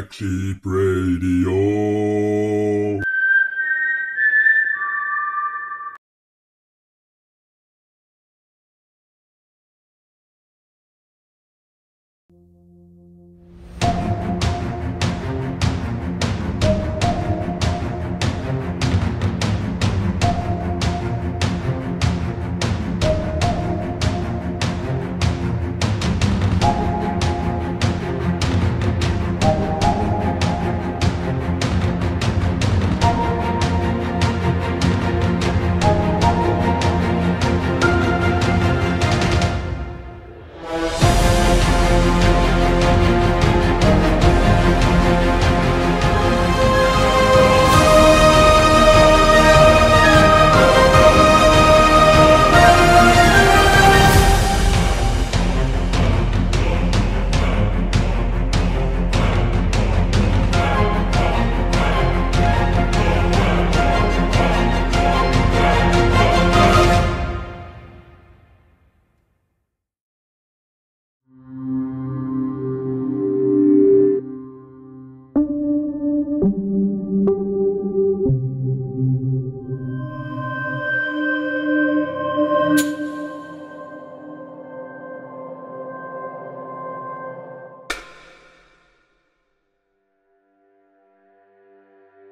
Black Sheep Radio.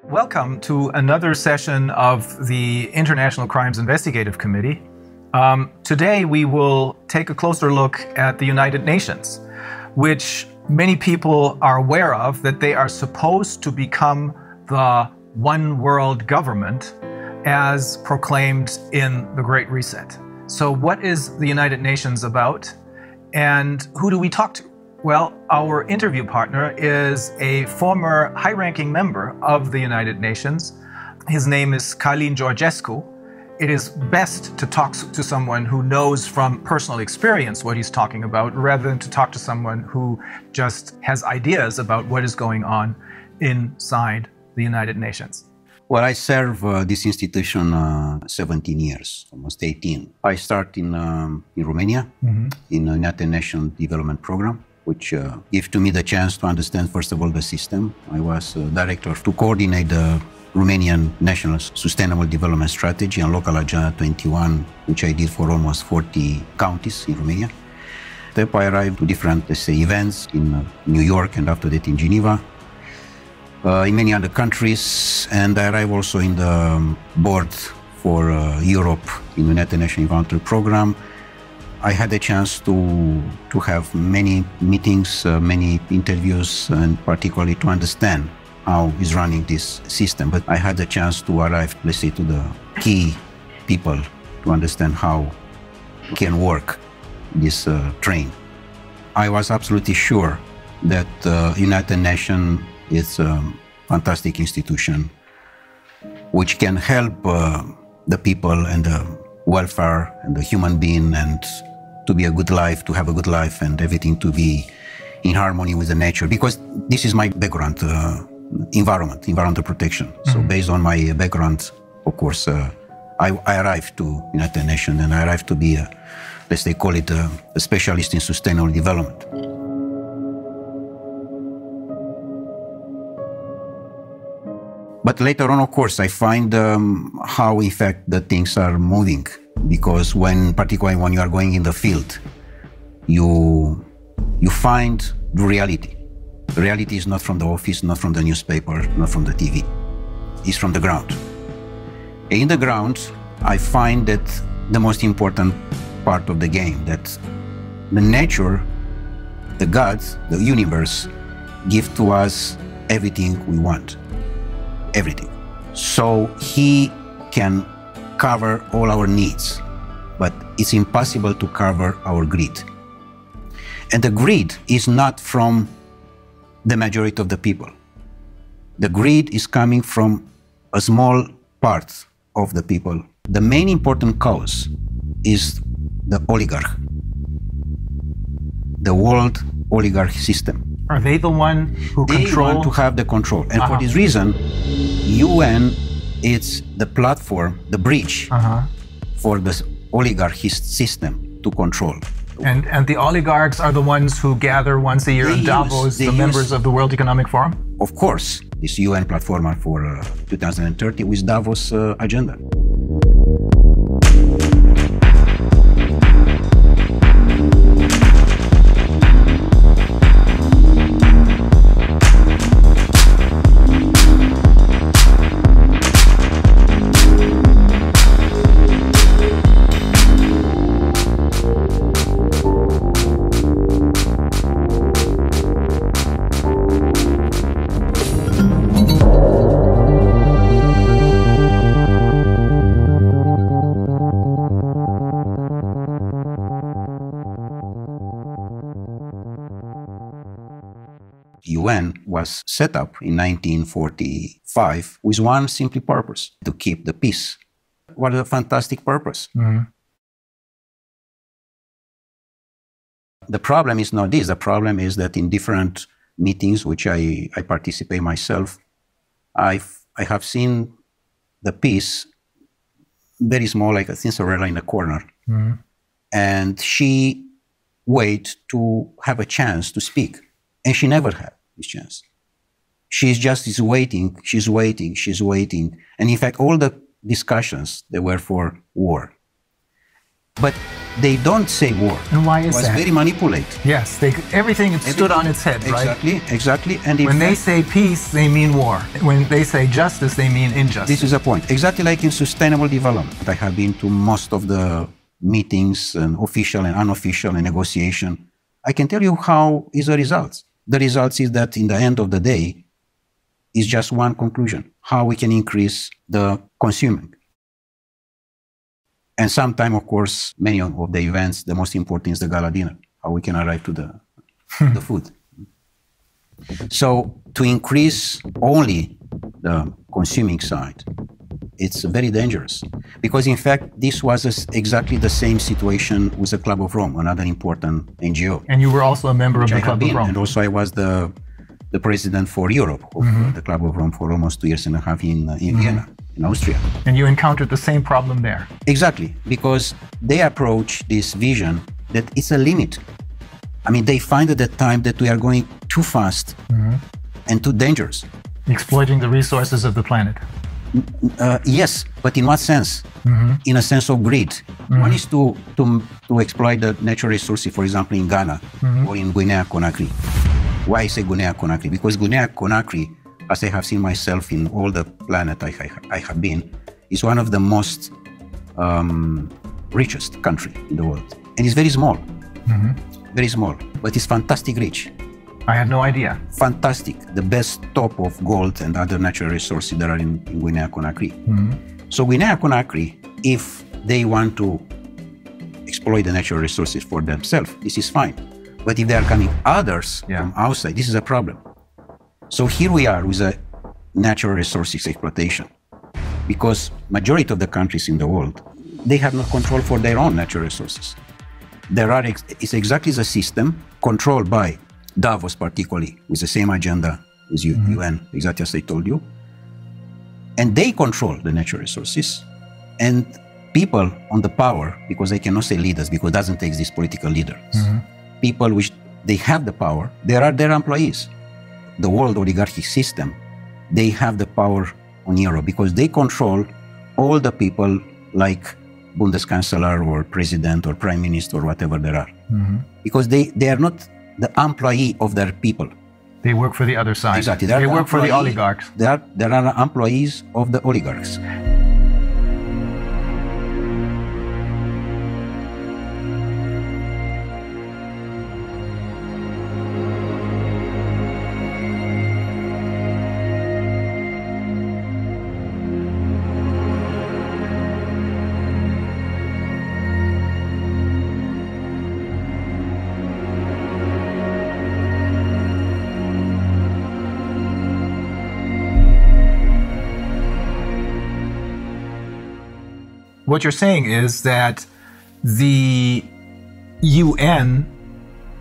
Welcome to another session of the International Crimes Investigative Committee. Today we will take a closer look at the United Nations, which many people are aware of, that they are supposed to become the one world government as proclaimed in the Great Reset. So what is the United Nations about, and who do we talk to? Well, our interview partner is a former high-ranking member of the United Nations. His name is Călin Georgescu. It is best to talk to someone who knows from personal experience what he's talking about, rather than to talk to someone who just has ideas about what is going on inside the United Nations. Well, I serve this institution 17 years, almost 18. I start in Romania, in the United Nations Development Program, which gave to me the chance to understand, first of all, the system. I was director to coordinate the Romanian National Sustainable Development Strategy and Local Agenda 21, which I did for almost 40 counties in Romania. Step, I arrived to different, let's say, events in New York and after that in Geneva, in many other countries, and I arrived also in the board for Europe in the United Nations Environmental Program. I had a chance to have many meetings, many interviews, and particularly to understand how is running this system. But I had a chance to arrive, let's say, to the key people to understand how can work this train. I was absolutely sure that United Nations is a fantastic institution which can help the people and the welfare and the human being, and to be a good life, to have a good life, and everything to be in harmony with the nature. Because this is my background, environmental protection. So based on my background, of course, I arrived to United Nations, and I arrived to be, let's say, call it a specialist in sustainable development. But later on, of course, I find how, in fact, the things are moving. Because particularly when you are going in the field, you find the reality. The reality is not from the office, not from the newspaper, not from the TV. It's from the ground. In the ground, I find that the most important part of the game, that the nature, the gods, the universe, give to us everything we want. Everything. So he can cover all our needs, but it's impossible to cover our greed. And the greed is not from the majority of the people. The greed is coming from a small part of the people. The main important cause is the oligarch, the world oligarch system. Are they the one who They want to have the control. And for this reason, UN is the platform, the bridge for the oligarch system to control. And the oligarchs are the ones who gather once a year in Davos, the members of the World Economic Forum? Of course, this UN platform for 2030 with Davos agenda. UN was set up in 1945 with one simple purpose, to keep the peace. What a fantastic purpose. Mm-hmm. The problem is not this. The problem is that in different meetings, which I participate myself, I have seen the peace very small, like a Cinderella in the corner. Mm-hmm. And she wait to have a chance to speak. And she never had this chance. She's just waiting, she's waiting, she's waiting. And in fact, all the discussions, they were for war. But they don't say war. And why is that? It was very manipulated. Yes, everything stood on its head, right? Exactly, exactly. And when they say peace, they mean war. When they say justice, they mean injustice. This is the point. Exactly like in sustainable development. I have been to most of the meetings, and official and unofficial, and negotiation. I can tell you how is the results. The results is that in the end of the day, is just one conclusion: how we can increase the consuming. And sometimes, of course, many of the events, the most important is the gala dinner, how we can arrive to the food. So to increase only the consuming side, it's very dangerous. Because in fact, this was exactly the same situation with the Club of Rome, another important NGO. And you were also a member of the Club of Rome. And also I was the president for Europe of the Club of Rome for almost 2.5 years in Vienna, in Austria. And you encountered the same problem there. Exactly, because they approach this vision that it's a limit. I mean, they find at that time that we are going too fast and too dangerous. Exploiting the resources of the planet. Yes, but in what sense? In a sense of greed. One is to exploit the natural resources, for example, in Ghana or in Guinea-Conakry. Why I say Guinea-Conakry? Because Guinea-Conakry, as I have seen myself in all the planet I have been, is one of the most richest country in the world. And it's very small, very small, but it's fantastic rich. I had no idea. Fantastic, the best top of gold and other natural resources that are in Guinea-Conakry. So Guinea-Conakry, if they want to exploit the natural resources for themselves, this is fine. But if they are coming others from outside, this is a problem. So here we are with a natural resources exploitation, because majority of the countries in the world, they have no control for their own natural resources. It's exactly the system controlled by Davos, particularly with the same agenda as UN, exactly as I told you. And they control the natural resources, and people on the power, because I cannot say leaders, because it doesn't exist political leaders. People which they have the power, they are their employees. The world oligarchic system, they have the power on Europe because they control all the people like Bundeskanzler or president or prime minister or whatever there are. Because they are not the employee of their people. They work for the other side. Exactly. They work for the oligarchs. They are employees of the oligarchs. What you're saying is that the UN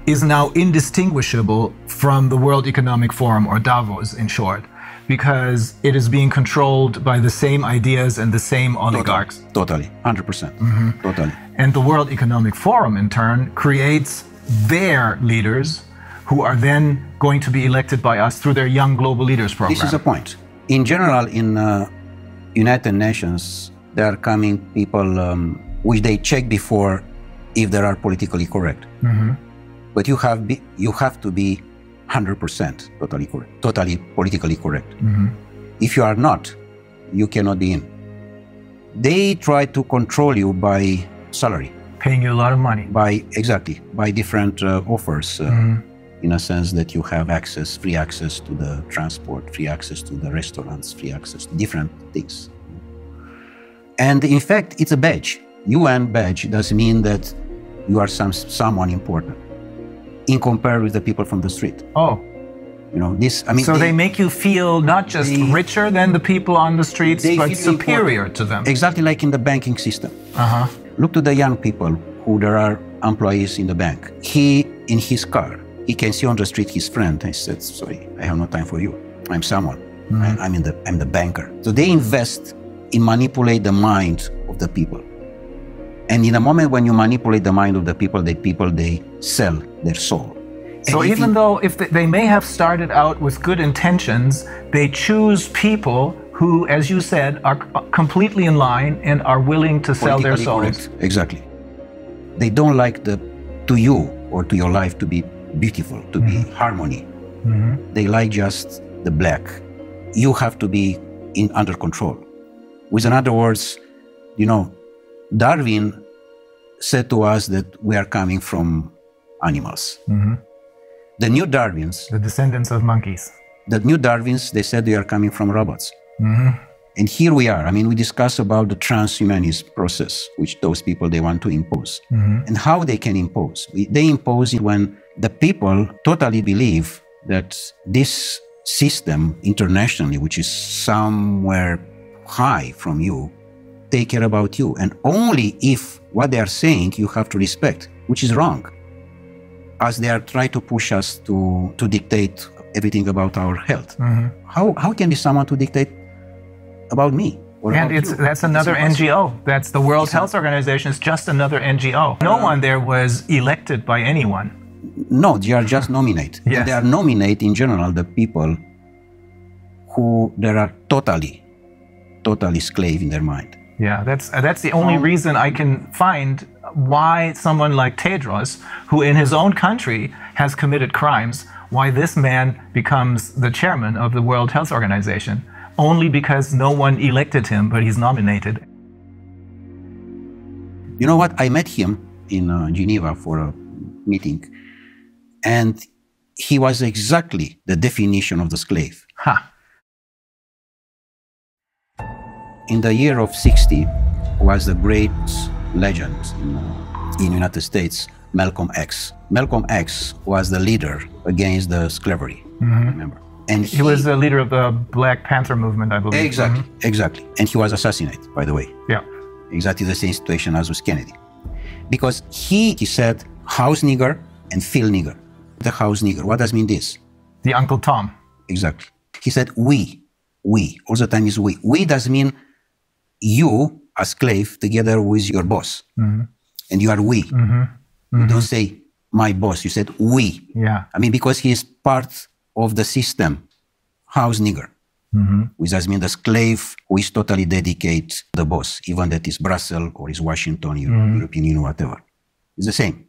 is now indistinguishable from the World Economic Forum, or Davos in short, because it is being controlled by the same ideas and the same oligarchs. Totally, 100%. Totally. And the World Economic Forum, in turn, creates their leaders who are then going to be elected by us through their Young Global Leaders program. This is a point. In general, in United Nations, there are coming people which they check before if they are politically correct. But you have to be 100% totally correct, totally politically correct. If you are not, you cannot be in. They try to control you by salary. Paying you a lot of money. By different offers, in a sense that you have access, free access to the transport, free access to the restaurants, free access to different things. And in fact, it's a badge. UN badge does mean that you are someone important in compared with the people from the street. Oh. You know, this, I mean, so they make you feel not just richer than the people on the streets, but superior to them. Exactly like in the banking system. Look to the young people who there are employees in the bank. He, in his car, he can see on the street his friend. I said, sorry, I have no time for you. I'm someone. I'm the banker. So they invest in manipulate the mind of the people. And in a moment when you manipulate the mind of the people, they sell their soul. So even though if they may have started out with good intentions, they choose people who, as you said, are completely in line and are willing to sell their souls. Correct. Exactly. They don't like to you or to your life to be beautiful, to be harmony. They like just the black. You have to be under control. With other words, you know, Darwin said to us that we are coming from animals. The new Darwins, the descendants of monkeys. The new Darwins, they said they are coming from robots. And here we are. I mean, we discuss about the transhumanist process, which those people, they want to impose. And how they can impose. They impose it when the people totally believe that this system internationally, which is somewhere high from you, take care about you. And only if what they are saying you have to respect, which is wrong. As they are trying to push us to dictate everything about our health. How can be someone to dictate about me? And that's another NGO. That's the World Health Organization. It's just another NGO. No one there was elected by anyone. No, they are just nominate. Yes. They are nominate in general the people who they are totally slave in their mind. Yeah, that's the only reason I can find why someone like Tedros, who in his own country has committed crimes, why this man becomes the chairman of the World Health Organization. Only because no one elected him, but he's nominated. You know what? I met him in Geneva for a meeting, and he was exactly the definition of the slave. In the year of 60 was the great legend in United States, Malcolm X. Malcolm X was the leader against the slavery, remember? And he was the leader of the Black Panther movement, I believe. Exactly, exactly. And he was assassinated, by the way. Yeah. Exactly the same situation as with Kennedy. Because he said house nigger and field nigger. The house nigger, what does mean this? The Uncle Tom. Exactly. He said we, all the time is we. We does mean you, a slave, together with your boss. And you are we. You don't say my boss, you said we. Yeah. I mean, because he is part of the system, house nigger, which does mean the slave who is totally dedicated to the boss, even that is Brussels or is Washington, European Union, whatever. It's the same.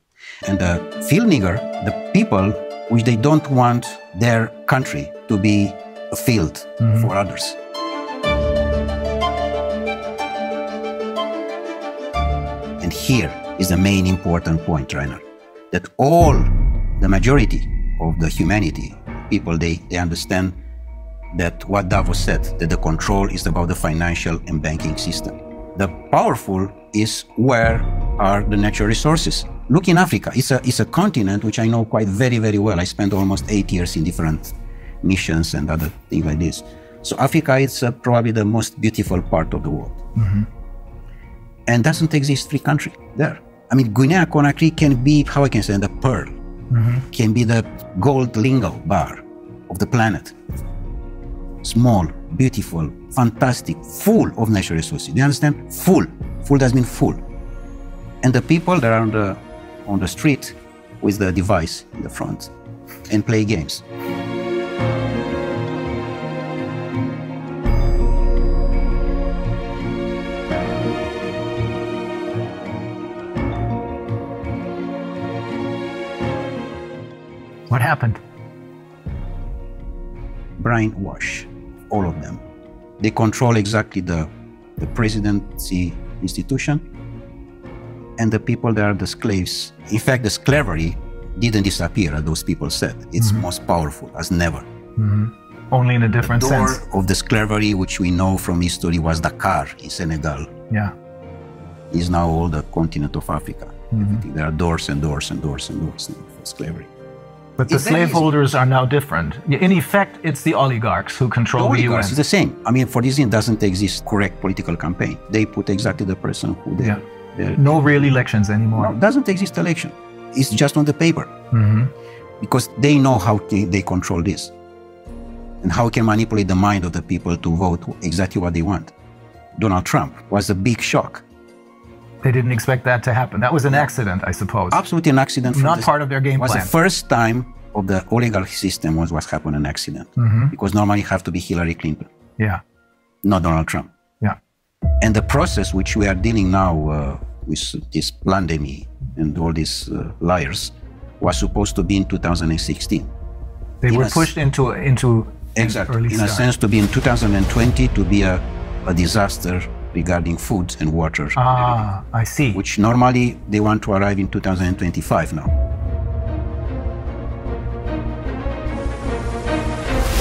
And the field nigger, the people which they don't want their country to be a field for others. And here is the main important point, Rainer, that all the majority of the humanity, people, they understand that what Davos said, that the control is about the financial and banking system. The powerful is where are the natural resources. Look in Africa, it's a continent which I know quite very, very well. I spent almost 8 years in different missions and other things like this. So Africa is probably the most beautiful part of the world. And doesn't exist free country there. I mean, Guinea-Conakry can be, how I can say, the pearl. Can be the gold lingo bar of the planet. Small, beautiful, fantastic, full of natural resources. Do you understand? Full. Full does mean full. and the people that are on the street with the device in the front and play games. What happened? Brainwash, all of them. They control exactly the presidency institution and the people that are the slaves. In fact, the slavery didn't disappear, as those people said. It's most powerful as never. Only in a different sense. The door of the slavery, which we know from history, was Dakar in Senegal. Yeah. Is now all the continent of Africa. There are doors and doors and doors and doors for slavery. But the slaveholders are now different. In effect, it's the oligarchs who control the UN. It's the same. I mean, for this reason, doesn't exist correct political campaign. They put exactly the person who they... No real elections anymore. No, doesn't exist election. It's just on the paper. Because they know how they control this. And how can manipulate the mind of the people to vote exactly what they want. Donald Trump was a big shock. They didn't expect that to happen. That was an accident, I suppose. Absolutely an accident. Not part of their game plan. It was the first time of the oligarchy system was what happened an accident. Because normally it have to be Hillary Clinton. Yeah. Not Donald Trump. Yeah. And the process which we are dealing now with this pandemic and all these liars was supposed to be in 2016. They were pushed into exactly, early in a sense to be in 2020 to be a disaster regarding food and water. Ah, I see. Which normally they want to arrive in 2025 now.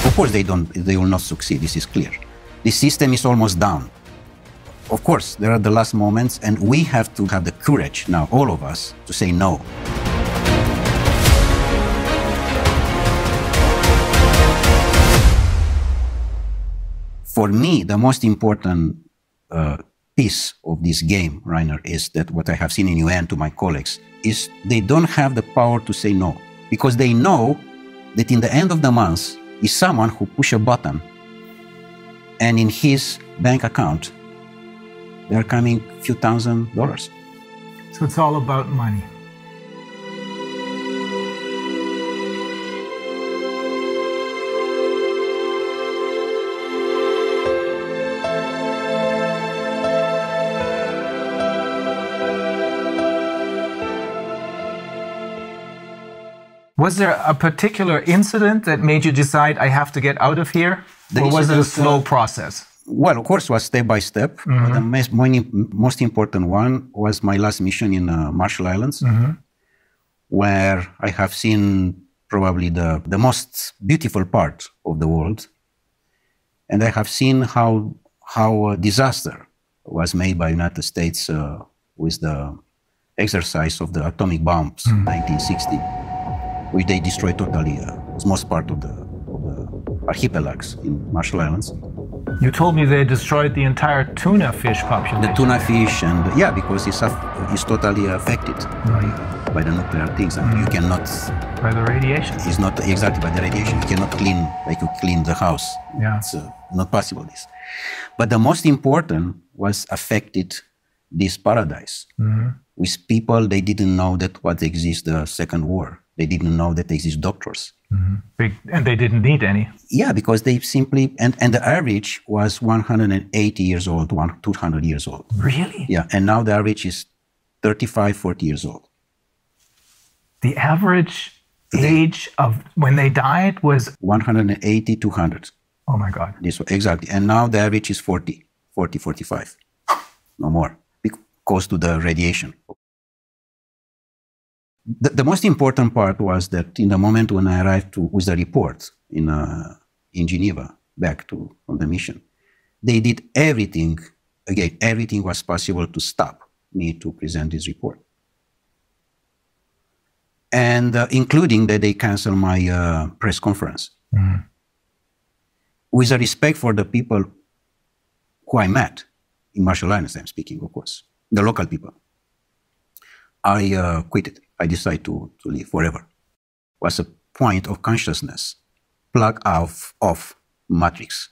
Of course they will not succeed, this is clear. The system is almost down. Of course, there are the last moments and we have to have the courage now, all of us, to say no. For me, the most important piece of this game, Rainer, is that what I have seen in UN to my colleagues is they don't have the power to say no, because they know that in the end of the month is someone who push a button and in his bank account there are coming a few $1,000s. So it's all about money. Was there a particular incident that made you decide, I have to get out of here? Or was it a slow process? Well, of course, it was step by step. But the most important one was my last mission in Marshall Islands, where I have seen probably the most beautiful part of the world. And I have seen how a disaster was made by the United States with the exercise of the atomic bombs in 1960. Which they destroyed totally, most part of the archipelagos in Marshall Islands. You told me they destroyed the entire tuna fish population. The tuna fish, and yeah, because it's totally affected by the nuclear things, and you cannot... By the radiation. It's not exactly by the radiation. You cannot clean like you clean the house. Yeah. It's not possible, this. But the most important was affected this paradise. With people, they didn't know that what exists, the Second War. They didn't know that there exist doctors. And they didn't need any. Yeah, because they simply, and the average was 180 years old, 200 years old. Really? Yeah, and now the average is 35, 40 years old. The average age of when they died was? 180, 200. Oh my God. Exactly, and now the average is 40, 45. No more, because to the radiation. The most important part was that in the moment when I arrived with the report in Geneva, back on the mission, they did everything, again, everything was possible to stop me to present this report. And including that they canceled my press conference. With a respect for the people who I met, in Marshall Islands I'm speaking, of course, the local people, I quit it. I decided to leave forever. Was a point of consciousness, plug off matrix.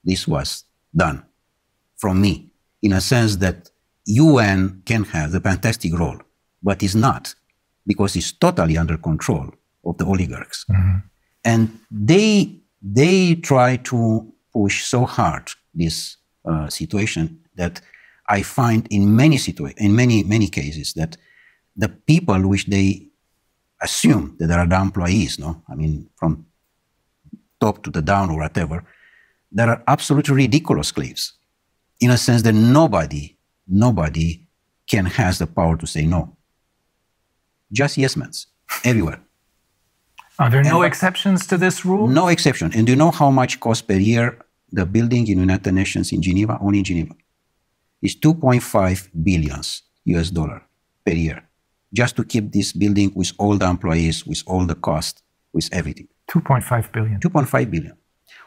This was done from me, in a sense that UN can have the fantastic role, but is not, because it's totally under control of the oligarchs. And they try to push so hard this situation that I find in many cases that the people which they assume that they are the employees, no, I mean from top to the down or whatever, there are absolutely ridiculous slaves, in a sense that nobody can has the power to say no. Just yes men, everywhere. Are there no exceptions to this rule? No exception. And do you know how much costs per year the building in United Nations in Geneva, only in Geneva? It's 2.5 billion US dollar per year, just to keep this building with all the employees, with all the cost, with everything. 2.5 billion. 2.5 billion.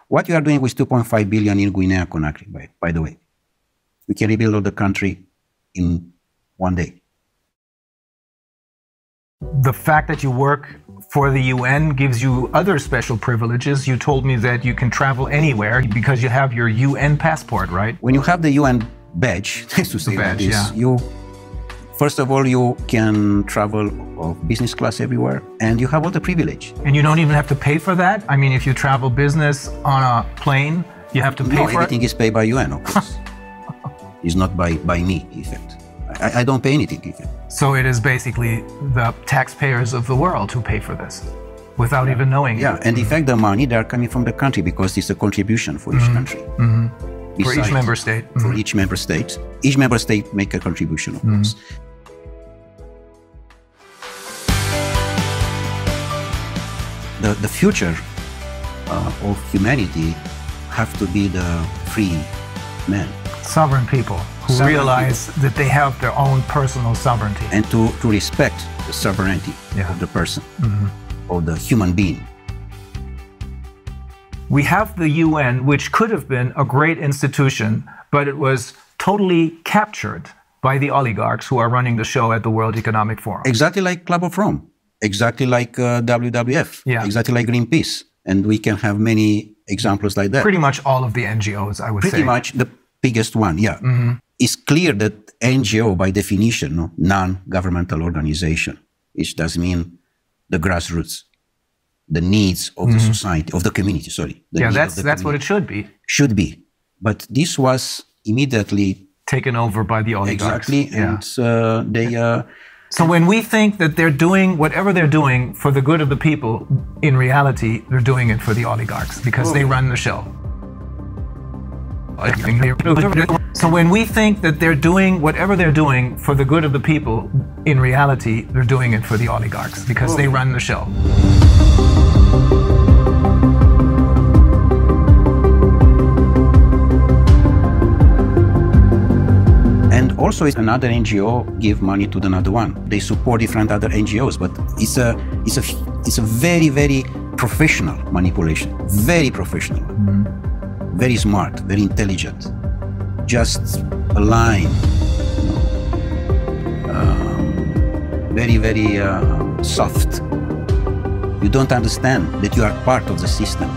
What you are doing with 2.5 billion in Guinea-Conakry, by the way? We can rebuild all the country in one day. The fact that you work for the UN gives you other special privileges. You told me that you can travel anywhere because you have your UN passport, right? When you have the UN badge, to say like this, yeah. First of all, you can travel of business class everywhere, and you have all the privilege. And you don't even have to pay for that? I mean, if you travel business on a plane, you have to pay for it? No, everything is paid by UN, of course. It's not by me, in fact. I don't pay anything, in fact. So it is basically the taxpayers of the world who pay for this, without even knowing. Yeah, and in fact, the money, they are coming from the country because it's a contribution for each country. For each member state. For each member state. Each member state make a contribution, of course. The future of humanity have to be the free men. Sovereign people who realize that they have their own personal sovereignty. And to respect the sovereignty of the person, of the human being. We have the UN, which could have been a great institution, but it was totally captured by the oligarchs who are running the show at the World Economic Forum. Exactly like Club of Rome, exactly like WWF, exactly like Greenpeace. And we can have many examples like that. Pretty much all of the NGOs, I would say. Pretty much the biggest one, yeah. It's clear that NGO, by definition, no, non-governmental organization, which does mean the grassroots, the needs of the society, of the community, sorry. Yeah, that's what it should be. Should be. But this was immediately taken over by the oligarchs. Exactly, and they... So when we think that they're doing whatever they're doing for the good of the people, in reality, they're doing it for the oligarchs because they run the show. So when we think that they're doing whatever they're doing for the good of the people, in reality, they're doing it for the oligarchs because they run the show. And also, another NGO give money to another one. They support different other NGOs, but it's a very, very professional manipulation. Very professional. Very smart, very intelligent. Just a line. Very, very soft. You don't understand that you are part of the system.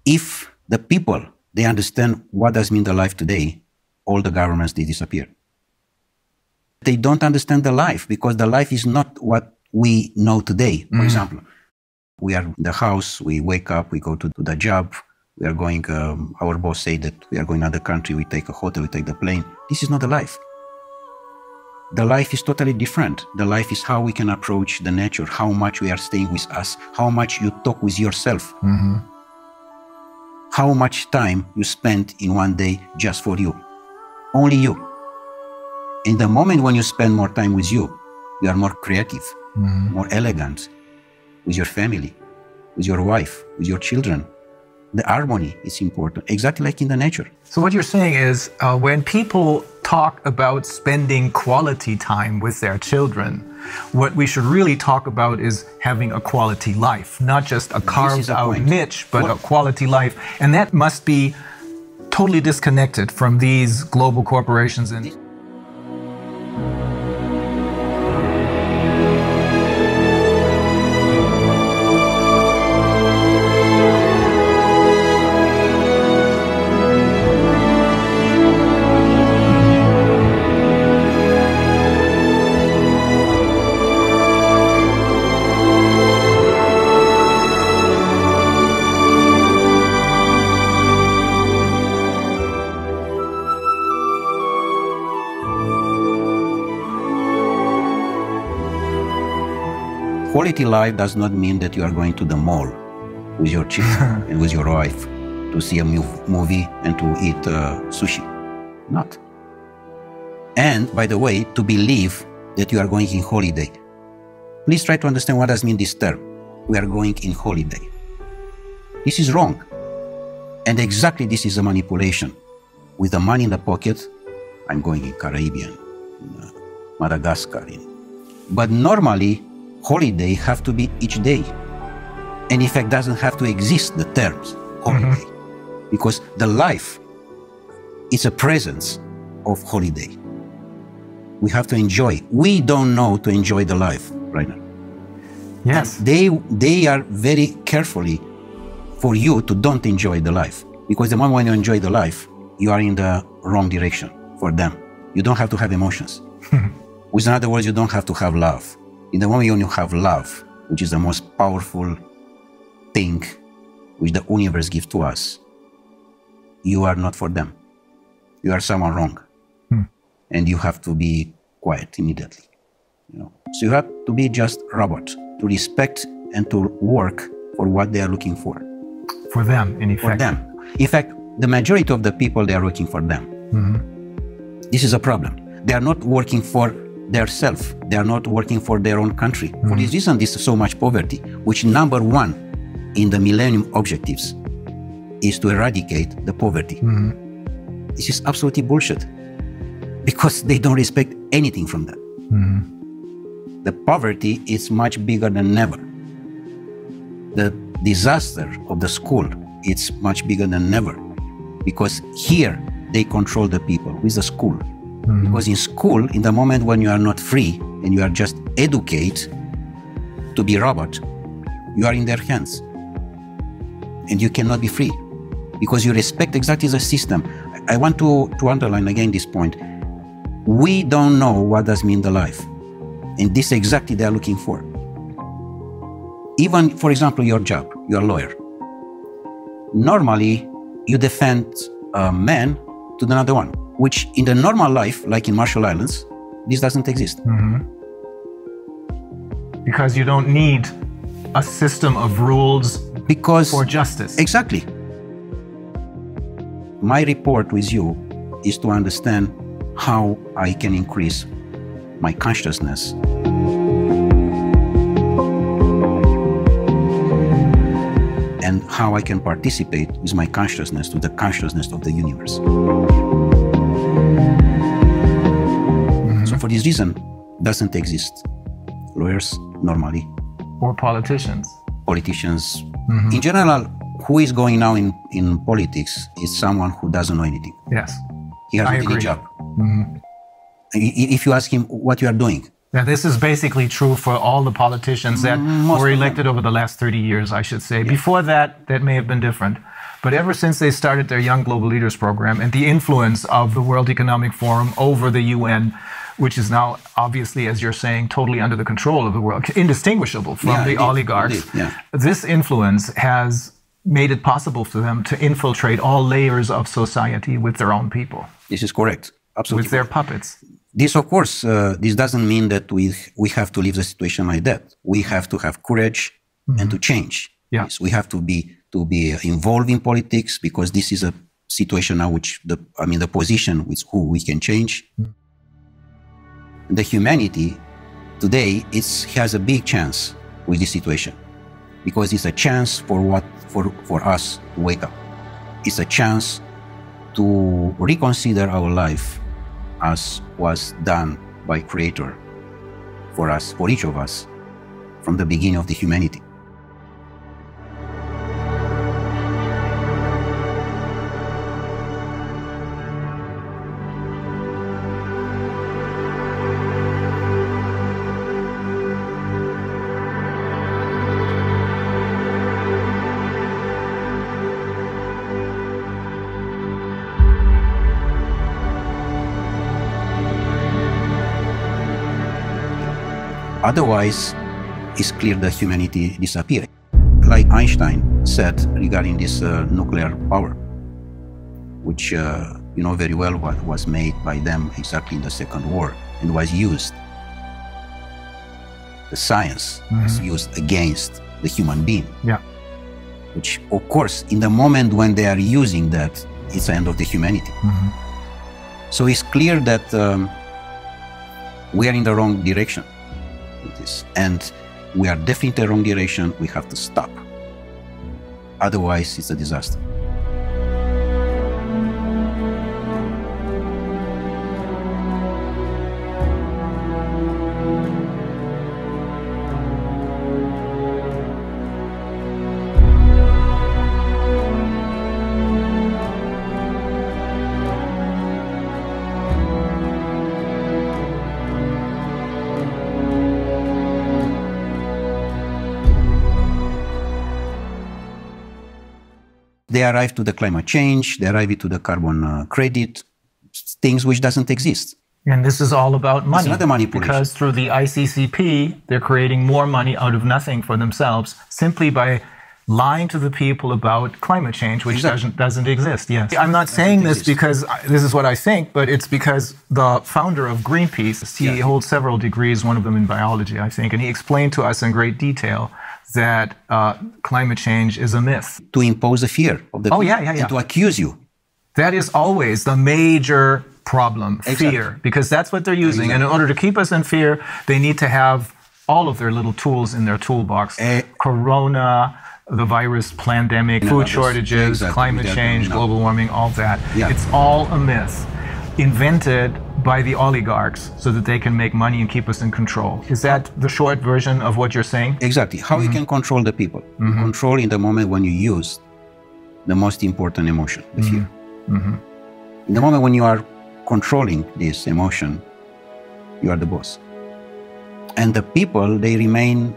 If the people, they understand what does mean the life today, all the governments, they disappear. They don't understand the life because the life is not what we know today. For example, we are in the house, we wake up, we go to the job, we are going, our boss say that we are going to another country, we take a hotel, we take the plane. This is not the life. The life is totally different. The life is how we can approach the nature, how much we are staying with us, how much you talk with yourself. How much time you spend in one day just for you. Only you. In the moment when you spend more time with you, you are more creative, more elegant, with your family, with your wife, with your children. The harmony is important, exactly like in the nature. So what you're saying is, when people talk about spending quality time with their children, what we should really talk about is having a quality life, not just a carved-out niche, but a quality life. And that must be totally disconnected from these global corporations. And Quality life does not mean that you are going to the mall with your children and with your wife to see a movie and to eat sushi. Not. And, by the way, to believe that you are going in holiday. Please try to understand what does mean this term. We are going in holiday. This is wrong. And exactly this is a manipulation. With the money in the pocket, I'm going in Caribbean, in Madagascar. But normally, holiday have to be each day. And in fact, doesn't have to exist, the terms holiday. Because the life is a presence of holiday. We have to enjoy. We don't know to enjoy the life right now. Yes. They are very carefully for you to don't enjoy the life. Because the moment when you enjoy the life, you are in the wrong direction for them. You don't have to have emotions. With other words, you don't have to have love. In the moment when you have love, which is the most powerful thing which the universe gives to us, you are not for them. You are someone wrong. And you have to be quiet immediately. So you have to be just robot, to respect and to work for what they are looking for. For them, in effect. For them. In fact, the majority of the people, they are working for them. This is a problem. They are not working for their self. They are not working for their own country. For this reason, this is so much poverty, which number one in the Millennium Objectives is to eradicate the poverty. This is absolutely bullshit, because they don't respect anything from that. The poverty is much bigger than ever. The disaster of the school, it's much bigger than ever, because here they control the people with the school. Because in school, in the moment when you are not free and you are just educated to be robot, you are in their hands and you cannot be free because you respect exactly the system. I want to underline again this point. We don't know what does mean the life, and this exactly they are looking for. Even, for example, your job, you're a lawyer. Normally, you defend a man to another one, which in the normal life, like in Marshall Islands, this doesn't exist. Because you don't need a system of rules for justice. Exactly. My report with you is to understand how I can increase my consciousness. And how I can participate with my consciousness to the consciousness of the universe. So for this reason, doesn't exist lawyers normally. Or politicians. Politicians. In general, who is going now in politics is someone who doesn't know anything. Yes. He has any job. If you ask him what you are doing. Now, this is basically true for all the politicians that were elected over the last 30 years, I should say. Yeah. Before that, that may have been different. But ever since they started their Young Global Leaders program and the influence of the World Economic Forum over the UN, which is now obviously, as you're saying, totally under the control of the world, indistinguishable from the oligarchs, this influence has made it possible for them to infiltrate all layers of society with their own people. This is correct. Absolutely. With their puppets. This, of course, this doesn't mean that we have to leave the situation like that. We have to have courage and to change. Yeah. Yes, we have to be involved in politics, because this is a situation now which the position with who we can change. The humanity today has a big chance with this situation, because it's a chance for us to wake up. It's a chance to reconsider our life as was done by Creator for us, for each of us, from the beginning of the humanity. Otherwise, it's clear that humanity disappears. Like Einstein said regarding this nuclear power, which you know very well what was made by them exactly in the Second War and was used. the science is used against the human being. Yeah. Which, of course, in the moment when they are using that, it's the end of the humanity. So it's clear that we are in the wrong direction with this. And we are definitely in the wrong direction. We have to stop. Otherwise, it's a disaster. They arrive to the climate change, they arrive to the carbon credit, things which doesn't exist. And this is all about money. It's not a manipulation. Because through the ICCP, they're creating more money out of nothing for themselves simply by lying to the people about climate change, which doesn't exist. Yes. I'm not saying this because this is what I think, but it's because the founder of Greenpeace, he holds several degrees, one of them in biology, I think, and he explained to us in great detail that climate change is a myth. To impose a fear of the people and to accuse you. That is always the major problem, fear, because that's what they're using. And in order to keep us in fear, they need to have all of their little tools in their toolbox. Corona, the virus, pandemic, food shortages, climate change, global warming, all that. It's all a myth invented by the oligarchs so that they can make money and keep us in control. Is that the short version of what you're saying? Exactly. How you can control the people. Control in the moment when you use the most important emotion, the fear. In the moment when you are controlling this emotion, you are the boss. And the people, they remain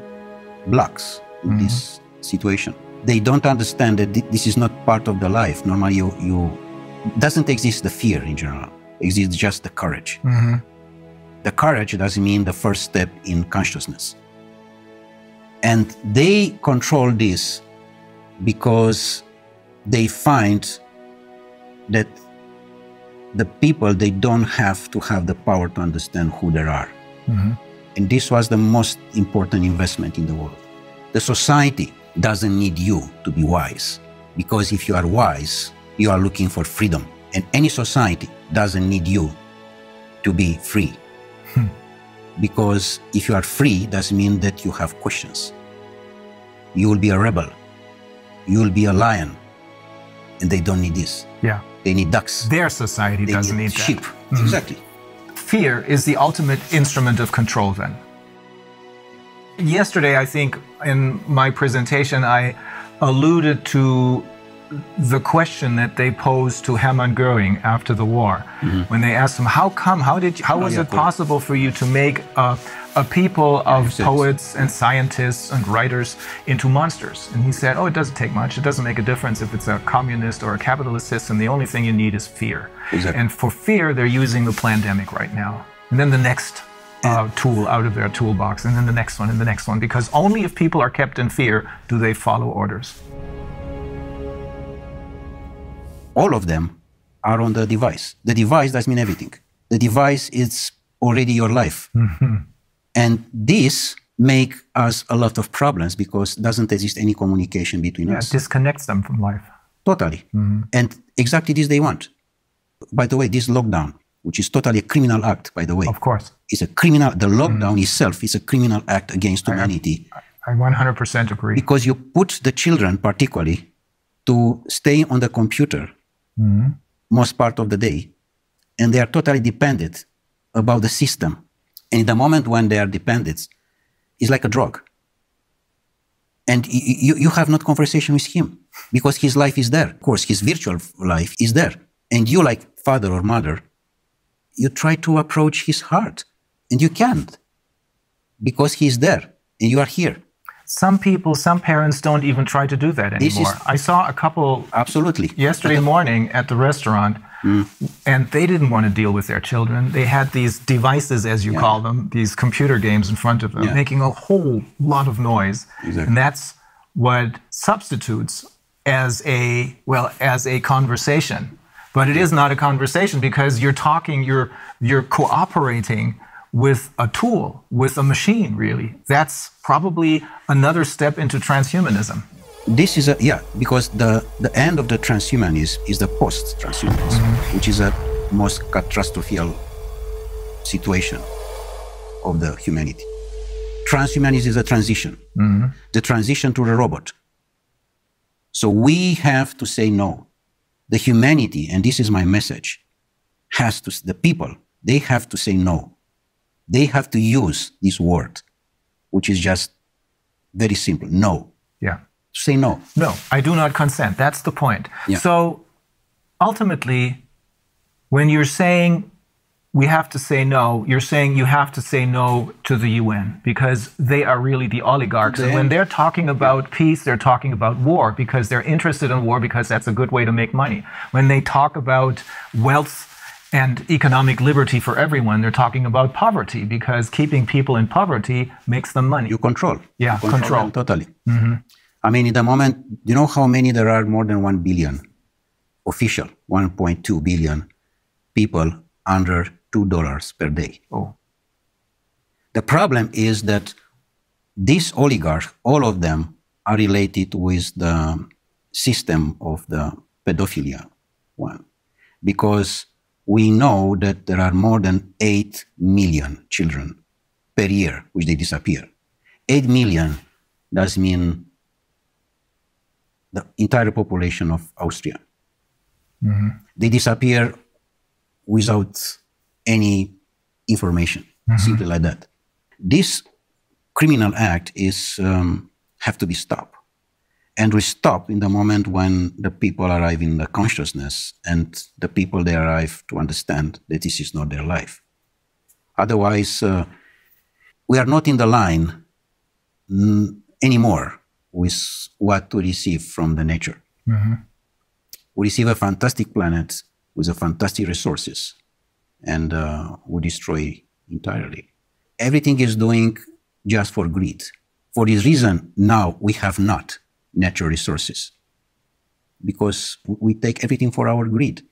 blocks in this situation. They don't understand that this is not part of the life. Normally, doesn't exist the fear in general. Exists just the courage. The courage doesn't mean the first step in consciousness. And they control this because they find that the people, they don't have to have the power to understand who they are. And this was the most important investment in the world. The society doesn't need you to be wise, because if you are wise, you are looking for freedom. And any society doesn't need you to be free. Because if you are free, doesn't mean that you have questions. You will be a rebel. You will be a lion. And they don't need this. They need ducks. Their society doesn't need sheep. That. Exactly. Fear is the ultimate instrument of control then. Yesterday, I think, in my presentation, I alluded to the question that they posed to Hermann Göring after the war, when they asked him, how was it possible for you to make a people of poets and scientists and writers into monsters? And he said, oh, it doesn't take much. It doesn't make a difference if it's a communist or a capitalist system. The only thing you need is fear. And for fear, they're using the pandemic right now. And then the next tool out of their toolbox, and then the next one, and the next one, because only if people are kept in fear do they follow orders. All of them are on the device. The device doesn't mean everything. The device is already your life. And this makes us a lot of problems because doesn't exist any communication between us. It disconnects them from life. Totally. And exactly this they want. By the way, this lockdown, which is totally a criminal act, by the way. Of course. It's a criminal, the lockdown itself is a criminal act against humanity. I 100% agree. Because you put the children, particularly, to stay on the computer most part of the day, and they are totally dependent about the system. And in the moment when they are dependent, it's like a drug. And you have not conversation with him because his life is there. Of course, his virtual life is there. And you, like father or mother, you try to approach his heart, and you can't because he's there and you are here. Some people, some parents don't even try to do that anymore. I saw a couple yesterday morning at the restaurant, and they didn't want to deal with their children. They had these devices, as you call them, these computer games in front of them, making a whole lot of noise. And that's what substitutes as a conversation. But it is not a conversation because you're talking, you're cooperating with a tool, with a machine, really. That's probably another step into transhumanism. This is because the end of the transhumanism is the post-transhumanism, which is a most catastrophic situation of the humanity. Transhumanism is a transition, the transition to the robot. So we have to say no. The humanity, and this is my message, the people, they have to say no. They have to use this word, which is just very simple, no. Yeah. Say no. No, I do not consent. That's the point. Yeah. So ultimately, when you're saying we have to say no, you're saying you have to say no to the UN because they are really the oligarchs. And when they're talking about peace, they're talking about war because they're interested in war because that's a good way to make money. When they talk about wealth and economic liberty for everyone, they're talking about poverty because keeping people in poverty makes them money. You control. Yeah, you control them totally. I mean, in the moment, you know how many there are? More than 1 billion official, 1.2 billion people under $2 per day. Oh. The problem is that these oligarchs, all of them are related with the system of the pedophilia one, because we know that there are more than 8 million children per year which they disappear. 8 million does mean the entire population of Austria. They disappear without any information, simply like that. This criminal act is have to be stopped, and we stop in the moment when the people arrive in the consciousness and the people they arrive to understand that this is not their life. Otherwise, we are not in the line anymore with what to receive from the nature. We receive a fantastic planet with a fantastic resources, and we destroy entirely. Everything is doing just for greed. For this reason, now we have not natural resources, because we take everything for our greed.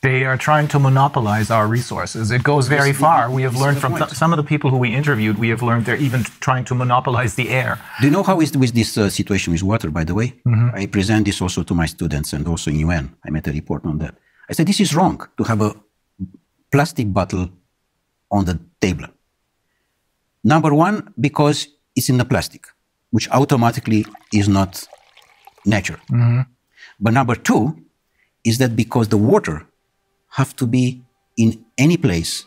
They are trying to monopolize our resources. It goes very far. We have learned from some of the people who we interviewed, we have learned they're even trying to monopolize the air. Do you know how is with this situation with water, by the way? I present this also to my students and also in UN. I made a report on that. I said, this is wrong to have a plastic bottle on the table. Number one, because it's in the plastic, which automatically is not nature. But number two is that because the water have to be in any place,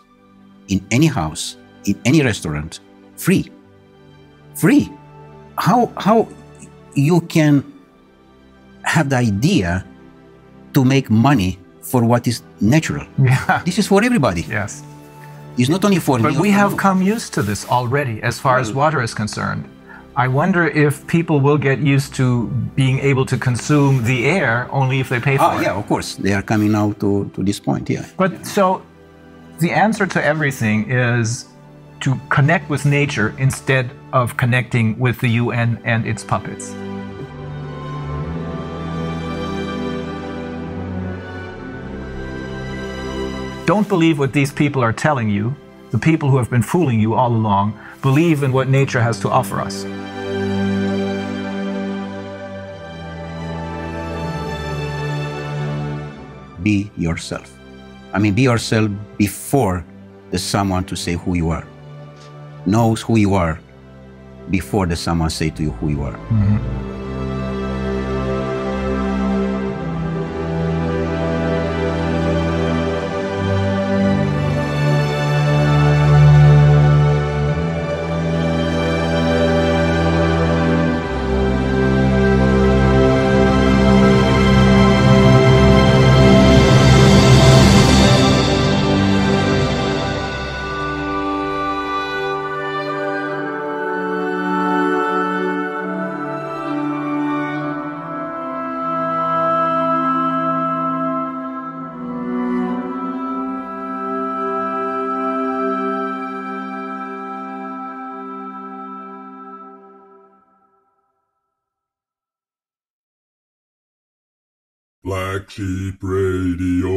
in any house, in any restaurant, free. Free. How you can have the idea to make money for what is natural? Yeah. This is for everybody. Yes. It's not only for me. But we have come used to this already as far as water is concerned. I wonder if people will get used to being able to consume the air only if they pay for it. Yeah, of course. They are coming now to this point, yeah. But so the answer to everything is to connect with nature instead of connecting with the UN and its puppets. Don't believe what these people are telling you. The people who have been fooling you all along. Believe in what nature has to offer us. Be yourself. I mean, be yourself before there's someone to say who you are. Know who you are before there's someone say to you who you are. Black Sheep Radio.